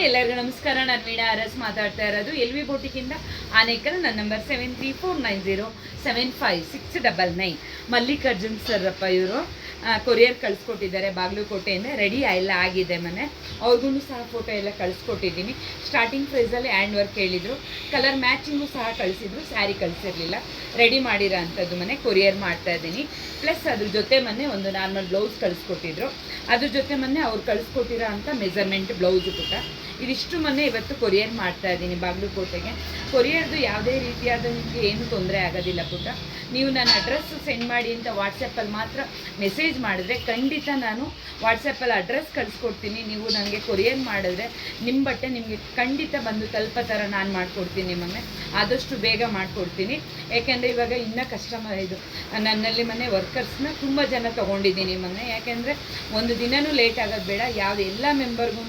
ಎಲ್ಲರಿಗೂ ನಮಸ್ಕಾರ. ನಾನು ವೀಣಾ ಅರಸ್ ಮಾತಾಡ್ತಾ ಇರೋದು ಎಲ್ ವಿ ಬೋಟಿಕಿಂದ ಆನೇಕಲ್. ನನ್ನ ನಂಬರ್ 7349075699. ಮಲ್ಲಿಕಾರ್ಜುನ್ ಸರ್ರಪ್ಪ ಇವರು ಕೊರಿಯರ್ ಕಳಿಸ್ಕೊಟ್ಟಿದ್ದಾರೆ ಬಾಗಲಕೋಟೆಯಿಂದ. ರೆಡಿ ಎಲ್ಲ ಆಗಿದೆ ಮನೆ. ಅವ್ರಿಗೂ ಸಹ ಫೋಟೋ ಎಲ್ಲ ಕಳಿಸ್ಕೊಟ್ಟಿದ್ದೀನಿ. ಸ್ಟಾರ್ಟಿಂಗ್ ಪ್ರೈಸಲ್ಲಿ ಹ್ಯಾಂಡ್ ವರ್ಕ್ ಹೇಳಿದರು, ಕಲರ್ ಮ್ಯಾಚಿಂಗು ಸಹ ಕಳಿಸಿದ್ರು, ಸ್ಯಾರಿ ಕಳಿಸಿರಲಿಲ್ಲ. ರೆಡಿ ಮಾಡಿರೋ ಅಂಥದ್ದು ಮನೆ ಕೊರಿಯರ್ ಮಾಡ್ತಾಯಿದ್ದೀನಿ. ಪ್ಲಸ್ ಅದ್ರ ಜೊತೆ ಮೊನ್ನೆ ಒಂದು ನಾರ್ಮಲ್ ಬ್ಲೌಸ್ ಕಳಿಸ್ಕೊಟ್ಟಿದ್ರು. ಅದ್ರ ಜೊತೆ ಮೊನ್ನೆ ಅವ್ರು ಕಳಿಸ್ಕೊಟ್ಟಿರೋ ಅಂಥ ಮೆಜರ್ಮೆಂಟ್ ಬ್ಲೌಸು ಪುಟ್ಟ ಇದಿಷ್ಟು ಮೊನ್ನೆ ಇವತ್ತು ಕೊರಿಯರ್ ಮಾಡ್ತಾ ಇದ್ದೀನಿ ಬಾಗಲಕೋಟೆಗೆ. ಕೊರಿಯರ್ದು ಯಾವುದೇ ರೀತಿಯಾದ ನಿಮಗೆ ಏನು ತೊಂದರೆ ಆಗೋದಿಲ್ಲ ಪುಟ್ಟ. ನೀವು ನನ್ನ ಅಡ್ರೆಸ್ ಸೆಂಡ್ ಮಾಡಿ ಅಂತ ವಾಟ್ಸಪ್ಪಲ್ಲಿ ಮಾತ್ರ ಮೆಸೇಜ್ ಮಾಡಿದ್ರೆ ಖಂಡಿತ ನಾನು ವಾಟ್ಸಪ್ಪಲ್ಲಿ ಅಡ್ರೆಸ್ ಕಳಿಸ್ಕೊಡ್ತೀನಿ. ನೀವು ನನಗೆ ಕೊರಿಯರ್ ಮಾಡಿದ್ರೆ ನಿಮ್ಮ ಬಟ್ಟೆ ನಿಮಗೆ ಖಂಡಿತ ಬಂದು ತಲುಪೋ ಥರ ನಾನು ಮಾಡಿಕೊಡ್ತೀನಿ. ನಿಮಗೆ ಆದಷ್ಟು ಬೇಗ ಮಾಡಿಕೊಡ್ತೀನಿ. ಯಾಕೆಂದರೆ ಇವಾಗ ಇನ್ನೂ ಕಸ್ಟಮರ್ ಇದು ನನ್ನಲ್ಲಿ ಮನೆ ವರ್ಕರ್ಸ್ನ ತುಂಬ ಜನ ತೊಗೊಂಡಿದ್ದೀನಿ ಮೊನ್ನೆ. ಯಾಕೆಂದರೆ ಒಂದು ದಿನವೂ ಲೇಟ್ ಆಗೋದು ಬೇಡ. ಎಲ್ಲ ಮೆಂಬರ್ಗೂ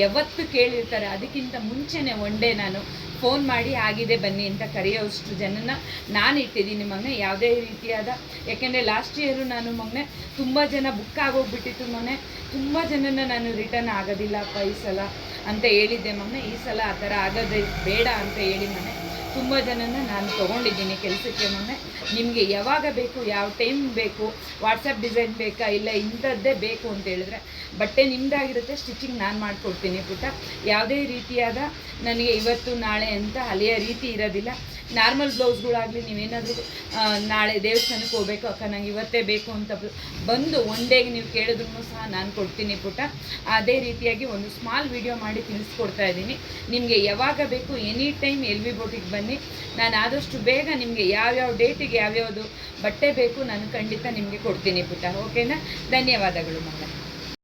ಯಾವತ್ತು ಕೇಳಿರ್ತಾರೆ, ಅದಕ್ಕಿಂತ ಮುಂಚೆನೇ ಒನ್ ಡೇ ನಾನು ಫೋನ್ ಮಾಡಿ ಆಗಿದೆ ಬನ್ನಿ ಅಂತ ಕರೆಯೋಷ್ಟು ಜನನ ನಾನು ಇಟ್ಟಿದ್ದೀನಿ ಮೊನ್ನೆ. ಯಾವುದೇ ರೀತಿಯಾದ, ಯಾಕೆಂದರೆ ಲಾಸ್ಟ್ ಇಯರು ನಾನು ಮೊನ್ನೆ ತುಂಬ ಜನ ಬುಕ್ ಆಗೋಗ್ಬಿಟ್ಟಿತ್ತು ಮೊನ್ನೆ. ತುಂಬ ಜನನ ನಾನು ರಿಟರ್ನ್ ಆಗೋದಿಲ್ಲಪ್ಪ ಈ ಸಲ ಅಂತ ಹೇಳಿದ್ದೆ ಮೊನ್ನೆ. ಈ ಸಲ ಆ ಥರ ಆಗೋದೇ ಬೇಡ ಅಂತ ಹೇಳಿ ಮೊನ್ನೆ ತುಂಬ ಜನನ ನಾನು ತೊಗೊಂಡಿದ್ದೀನಿ ಕೆಲಸಕ್ಕೆ ಮೊನ್ನೆ. ನಿಮಗೆ ಯಾವಾಗ ಬೇಕು, ಯಾವ ಟೈಮ್ ಬೇಕು, ವಾಟ್ಸಪ್ ಡಿಸೈನ್ ಬೇಕಾ ಇಲ್ಲ ಇಂಥದ್ದೇ ಬೇಕು ಅಂತ ಹೇಳಿದ್ರೆ ಬಟ್ಟೆ ನಿಮ್ಮದಾಗಿರುತ್ತೆ, ಸ್ಟಿಚಿಂಗ್ ನಾನು ಮಾಡಿಕೊಡ್ತೀನಿ ಪುಟ್ಟ. ಯಾವುದೇ ರೀತಿಯಾದ ನನಗೆ ಇವತ್ತು ನಾಳೆ ಅಂತ ಅಲೆಯ ರೀತಿ ಇರೋದಿಲ್ಲ. ನಾರ್ಮಲ್ ಬ್ಲೌಸ್ಗಳಾಗಲಿ ನೀವೇನಾದರೂ ನಾಳೆ ದೇವಸ್ಥಾನಕ್ಕೆ ಹೋಗಬೇಕು ಅಕ್ಕ ನಂಗೆ ಇವತ್ತೇ ಬೇಕು ಅಂತ ಬಂದು ಒನ್ ಡೇಗೆ ನೀವು ಕೇಳಿದ್ರೂ ಸಹ ನಾನು ಕೊಡ್ತೀನಿ ಪುಟ್ಟ. ಅದೇ ರೀತಿಯಾಗಿ ಒಂದು ಸ್ಮಾಲ್ ವಿಡಿಯೋ ಮಾಡಿ ತಿಳಿಸ್ಕೊಡ್ತಾ ಇದ್ದೀನಿ. ನಿಮಗೆ ಯಾವಾಗ ಬೇಕು ಎನಿ ಟೈಮ್ ಎಲ್ ವಿ ಬೋಟಿಗೆ ಬನ್ನಿ. ನಾನು ಆದಷ್ಟು ಬೇಗ ನಿಮಗೆ ಯಾವ್ಯಾವ ಡೇಟಿಗೆ ಯಾವ್ಯಾವುದು ಬಟ್ಟೆ ಬೇಕು ನಾನು ಖಂಡಿತ ನಿಮಗೆ ಕೊಡ್ತೀನಿ ಪುಟ್ಟ. ಓಕೆನಾ? ಧನ್ಯವಾದಗಳು ಮಗ.